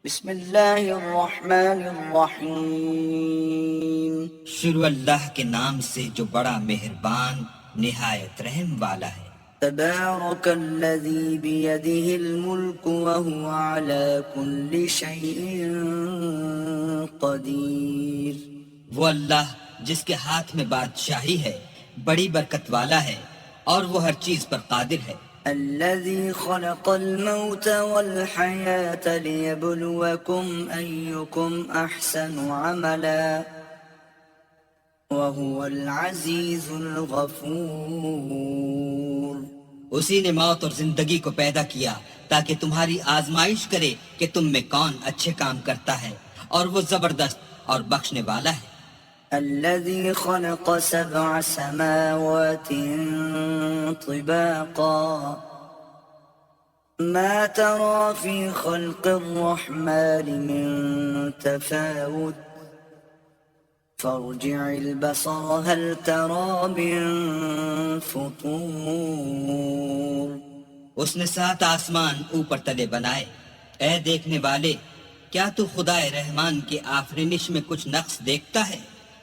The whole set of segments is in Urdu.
بسم اللہ الرحمن الرحیم شروع اللہ کے نام سے جو بڑا مہربان نہایت رحم والا ہے۔ تبارک الذی بیدہ الملک وہو علی کل شیء قدیر۔ وہ اللہ جس کے ہاتھ میں بادشاہی ہے بڑی برکت والا ہے اور وہ ہر چیز پر قادر ہے۔ الذي خلق الموت والحياة ليبلوكم أيكم أحسن عملا وهو العزيز الغفور۔ اسی نے موت اور زندگی کو پیدا کیا تاکہ تمہاری آزمائش کرے کہ تم میں کون اچھے کام کرتا ہے، اور وہ زبردست اور بخشنے والا ہے۔ الذي خلق 7 سماوات طباقا ما ترى في خلق الرحمن من تفاوت فارجع البصر هل ترى من فطور۔ اس نے 7 آسمان اوپر تلے بنائے۔ اے دیکھنے والے، کیا تو خدا رحمان کی آفرینش میں کچھ نقص دیکھتا ہے؟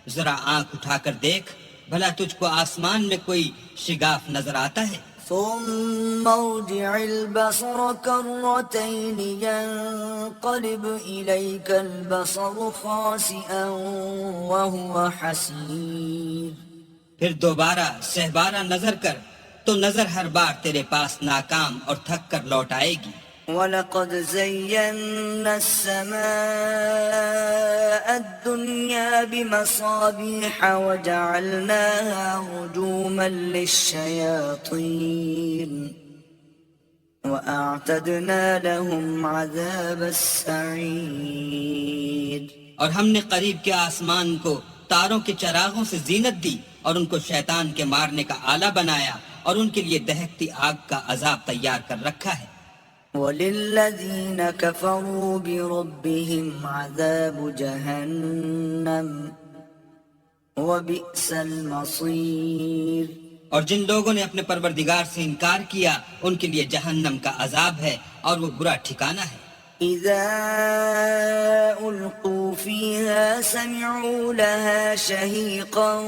ذرا آنکھ اٹھا کر دیکھ، بھلا تجھ کو آسمان میں کوئی شگاف نظر آتا ہے؟ ثم ارجع البصر كرتين ينقلب إليك البصر خاسئا وهو حسير۔ پھر دوبارہ سہبارہ نظر کر تو نظر ہر بار تیرے پاس ناکام اور تھک کر لوٹ آئے گی۔ وَلَقَدْ زَيَّنَّا السَّمَاءَ الدُّنْيَا بِمَصَابِيحَ وَجَعَلْنَاهَا رُجُومًا لِلشَّيَاطِينِ وَأَعْتَدْنَا لَهُمْ عَذَابَ السَّعِيرِ۔ اور ہم نے قریب کے آسمان کو تاروں کے چراغوں سے زینت دی اور ان کو شیطان کے مارنے کا آلہ بنایا، اور ان کے لیے دہکتی آگ کا عذاب تیار کر رکھا ہے۔ وَلِلَّذِينَ كَفَرُوا بِرَبِّهِمْ عَذَابُ جَهَنَّمَ وَبِئْسَ الْمَصِيرُ۔ اور جن لوگوں نے اپنے پروردگار سے انکار کیا ان کے لیے جہنم کا عذاب ہے اور وہ برا ٹھکانہ ہے۔ إِذَا أُلْقُوا فِيهَا سَمِعُوا لَهَا شَهِيقًا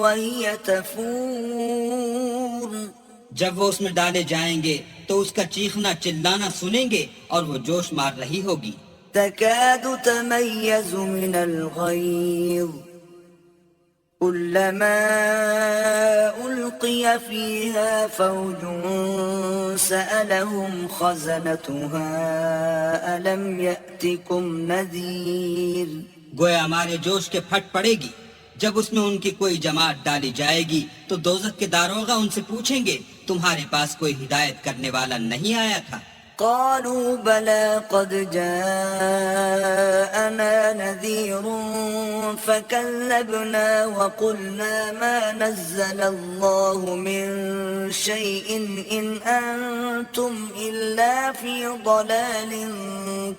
وَهِيَ تَفُورُ۔ جب وہ اس میں ڈالے جائیں گے تو اس کا چیخنا چلانا سنیں گے اور وہ جوش مار رہی ہوگی۔ تَكَادُ تَمَيَّزُ مِنَ الْغَيْظِ كُلَّمَا أُلْقِيَ فِيهَا فَوْجٌ سَأَلَهُمْ خَزَنَتُهَا أَلَمْ يَأْتِكُمْ نَذِيرٌ۔ گویا ہمارے جوش کے پھٹ پڑے گی۔ جب اس میں ان کی کوئی جماعت ڈالی جائے گی تو دوزخ کے داروغہ ان سے پوچھیں گے تمہارے پاس کوئی ہدایت کرنے والا نہیں آیا تھا؟ قالوا بلى قد جاءنا نذير فكذبنا وقلنا ما نزل الله من شيء إن أنتم إلا في ضلال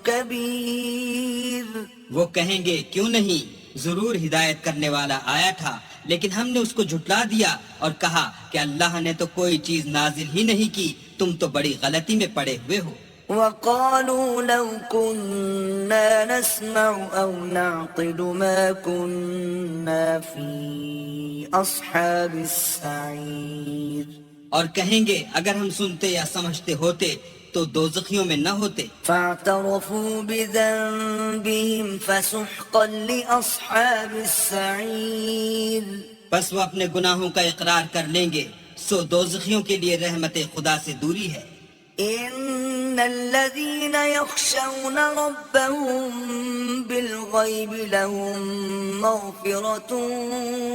كبير۔ وہ کہیں گے کیوں نہیں، ضرور ہدایت کرنے والا آیا تھا، لیکن ہم نے اس کو جھٹلا دیا اور کہا کہ اللہ نے تو کوئی چیز نازل ہی نہیں کی، تم تو بڑی غلطی میں پڑے ہوئے ہو۔ وقالوا لو كنا نسمع أو نعقل ما كنا في أصحاب السعير۔ اور کہیں گے اگر ہم سنتے یا سمجھتے ہوتے تو دوزخیوں میں نہ ہوتے۔ فاعترفوا بذنبهم فسحقا لأصحاب السعير۔ بس وہ اپنے گناہوں کا اقرار کر لیں گے، سو دوزخیوں کے لیے رحمت خدا سے دوری ہے۔ إن الذين يخشون ربهم بالغيب لهم مغفرة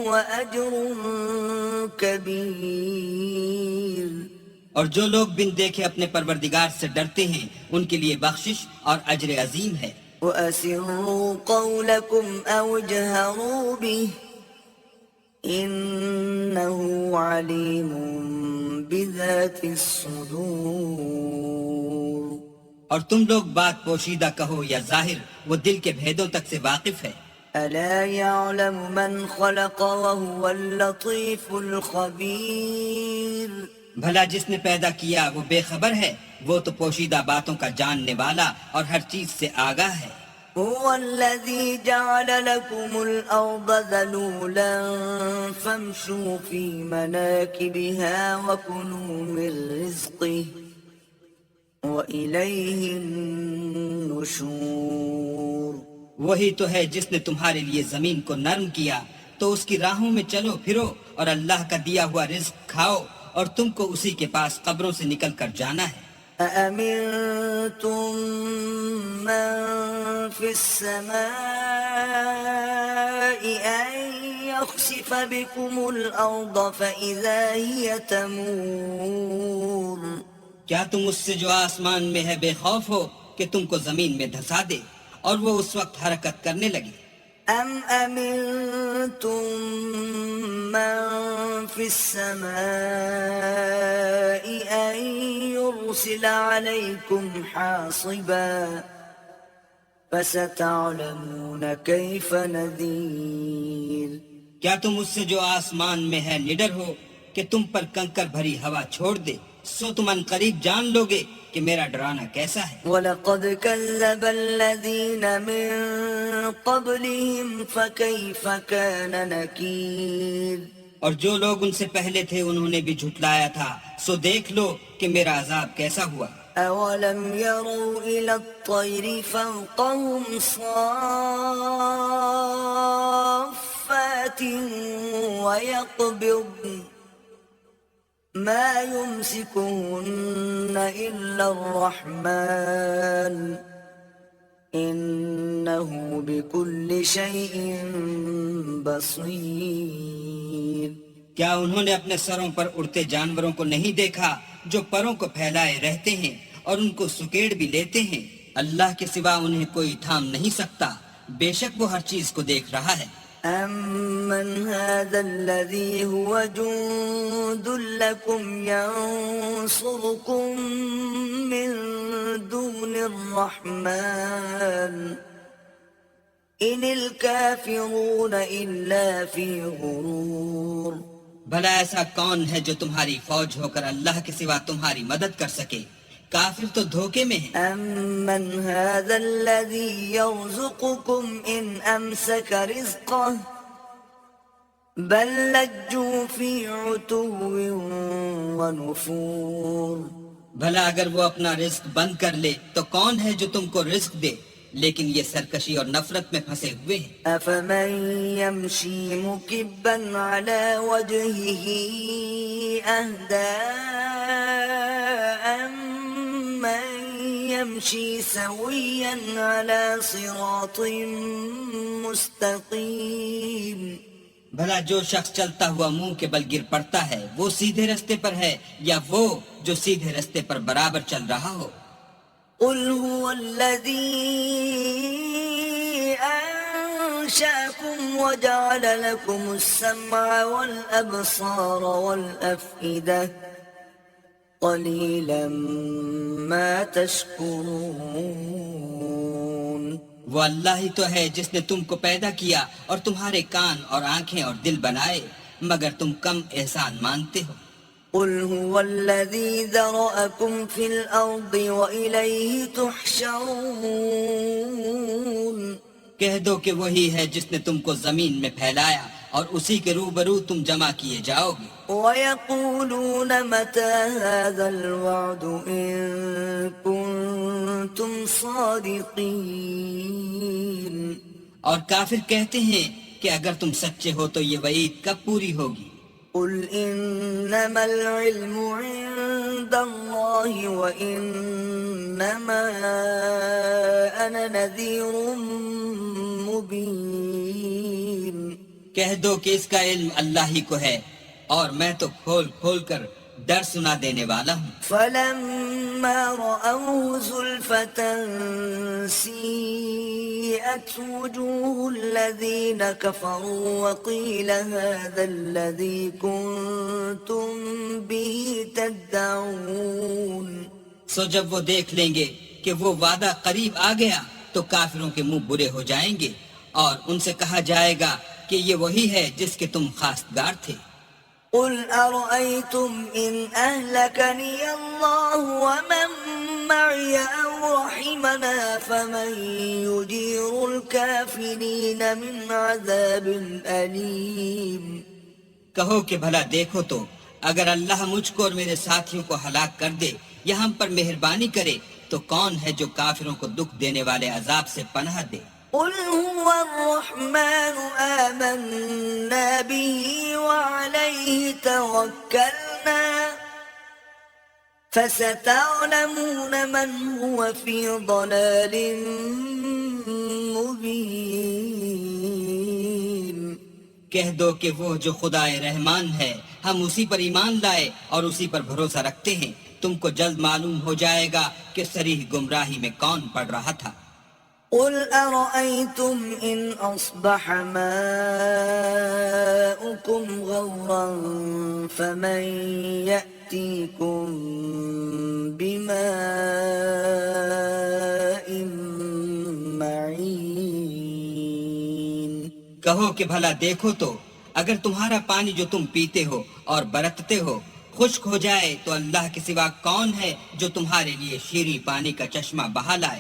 وأجر كبير۔ اور جو لوگ بن دیکھے اپنے پروردگار سے ڈرتے ہیں ان کے لیے بخشش اور اجر عظیم ہے۔ وَأَسِرُّوا قَوْلَكُمْ أَوْ اجْهَرُوا بِهِ إِنَّهُ عَلِيمٌ بِذَاتِ الصُّدُورِ۔ اور تم لوگ بات پوشیدہ کہو یا ظاہر، وہ دل کے بھیدوں تک سے واقف ہے۔ أَلَا يَعْلَمُ مَنْ خَلَقَ وَهُوَ اللَّطِيفُ الْخَبِيرُ۔ بھلا جس نے پیدا کیا وہ بے خبر ہے؟ وہ تو پوشیدہ باتوں کا جاننے والا اور ہر چیز سے آگاہ ہے۔ هو الذي جعل لكم الأرض ذلولا فامشوا في مناكبها وكلوا من رزقه وإليه النشور۔ وہی تو ہے جس نے تمہارے لیے زمین کو نرم کیا، تو اس کی راہوں میں چلو پھرو اور اللہ کا دیا ہوا رزق کھاؤ، اور تم کو اسی کے پاس قبروں سے نکل کر جانا ہے۔ أأمنتم من في السماء أن يخسف بكم الأرض فإذا هي تمور۔ کیا تم اس سے جو آسمان میں ہے بے خوف ہو کہ تم کو زمین میں دھسا دے اور وہ اس وقت حرکت کرنے لگے؟ أم أمنتم من في السماء أن يرسل عليكم حاصبا فستعلمون كيف نذير۔ کیا تم اس سے جو آسمان میں ہے نڈر ہو کہ تم پر کنکر بھری ہوا چھوڑ دے؟ سو تم ان قریب جان لوگے کہ میرا ڈرانا کیسا ہے۔ وَلَقَدْ كَذَّبَ الَّذِينَ مِن قَبْلِهِمْ فَكَيْفَ كَانَ نَكِيرٌ۔ اور جو لوگ ان سے پہلے تھے انہوں نے بھی جھٹلایا تھا، سو دیکھ لو کہ میرا عذاب کیسا ہوا۔ أَوَلَمْ يَرَوْا إِلَى الطَّيْرِ فَوْقَهُمْ صَافَّاتٍ وَيَقْبِضْنَ ما يمسكهن إلا الرحمن إنه بكل شيء بصير۔ کیا انہوں نے اپنے سروں پر اڑتے جانوروں کو نہیں دیکھا جو پروں کو پھیلائے رہتے ہیں اور ان کو سکیڑ بھی لیتے ہیں؟ اللہ کے سوا انہیں کوئی تھام نہیں سکتا، بے شک وہ ہر چیز کو دیکھ رہا ہے۔ أَمَّنْ هَذَا الَّذِي هُوَ جُندٌ لَكُمْ يَنصُرُكُم مِّن دُونِ الرَّحْمَنِ إِنِ الْكَافِرُونَ إِلَّا فِي غُرُورٍ۔ بھلا ایسا کون ہے جو تمہاری فوج ہو کر اللہ کے سوا تمہاری مدد کر سکے؟ کافر تو دھوکے میں ہیں۔ أَمَّنْ هَذَا الَّذِي يَرْزُقُكُمْ إِنْ أَمْسَكَ رِزْقَهُ بَلْ لَجُّوا فِي عُتُوٍّ وَنُفُورٍ۔ بھلا اگر وہ اپنا رزق بند کر لے تو کون ہے جو تم کو رزق دے؟ لیکن یہ سرکشی اور نفرت میں پھنسے ہوئے ہیں۔ أَفَمَن يَمْشِي مُكِبًّا عَلَى وَجْهِهِ أَهْدَىٰ أَمَّن يَمْشِي سَوِيًّا عَلَى صِرَاطٍ مُّسْتَقِيمٍ۔ بھلا جو شخص چلتا ہوا منہ کے بل گر پڑتا ہے وہ سیدھے رستے پر ہے یا وہ جو سیدھے رستے پر برابر چل رہا ہو؟ قُلْ هُوَ الَّذِي أَنشَأَكُمْ وَجَعَلَ لَكُمُ السَّمْعَ وَالْأَبْصَارَ وَالْأَفْئِدَةَ قَلِيلًا مَا تَشْكُرُونَ۔ وہ اللہ ہی تو ہے جس نے تم کو پیدا کیا اور تمہارے کان اور آنکھیں اور دل بنائے، مگر تم کم احسان مانتے ہو۔ قُلْ هُوَ الَّذِي ذَرَأَكُمْ فِي الْأَرْضِ وَإِلَيْهِ تُحْشَرُونَ۔ کہہ دو کہ وہی ہے جس نے تم کو زمین میں پھیلایا اور اسی کے روبرو تم جمع کیے جاؤ گے۔ وَيَقُولُونَ مَتَى هَذَا الْوَعْدُ إِن كُنتُمْ صَادِقِينَ۔ اور کافر کہتے ہیں کہ اگر تم سچے ہو تو یہ وعید کب پوری ہوگی؟ قُلْ إِنَّمَا الْعِلْمُ عِندَ اللَّهِ وَإِنَّمَا أَنَا نَذِيرٌ مُبِينٌ۔ کہہ دو کہ اس کا علم اللہ ہی کو ہے اور میں تو کھول کھول کر ڈر سنا دینے والا ہوں۔ فَلَمَّا رَأَوْهُ زُلْفَةً سِيئَتْ وُجُوهُ الَّذِينَ كَفَرُوا وَقِيلَ هَذَا الَّذِي كُنتُم بِهِ تَدَّعُونَ۔ سو جب وہ دیکھ لیں گے کہ وہ وعدہ قریب آ گیا تو کافروں کے منہ برے ہو جائیں گے اور ان سے کہا جائے گا کہ یہ وہی ہے جس کے تم خواستگار تھے۔ قل أرأيتم إن أهلكني الله ومن معي أو رحمنا فمن يجير الكافرين من عذاب أليم کہو کہ بھلا دیکھو تو اگر اللہ مجھ کو اور میرے ساتھیوں کو ہلاک کر دے یا ہم پر مہربانی کرے تو کون ہے جو کافروں کو دکھ دینے والے عذاب سے پناہ دے؟ قل هو الرحمن آمنا به وعليه توكلنا فستعلمون من هو في ضلال مبين کہہ دو کہ وہ جو خدا رحمان ہے ہم اسی پر ایمان لائے اور اسی پر بھروسہ رکھتے ہیں، تم کو جلد معلوم ہو جائے گا کہ صریح گمراہی میں کون پڑ رہا تھا۔ قل أرأيتم إن أصبح ماؤكم غورا فمن يأتيكم بماء معين کہو کہ بھلا دیکھو تو اگر تمہارا پانی جو تم پیتے ہو اور برتتے ہو خشک ہو جائے تو اللہ کے سوا کون ہے جو تمہارے لیے شیریں پانی کا چشمہ بہا لائے؟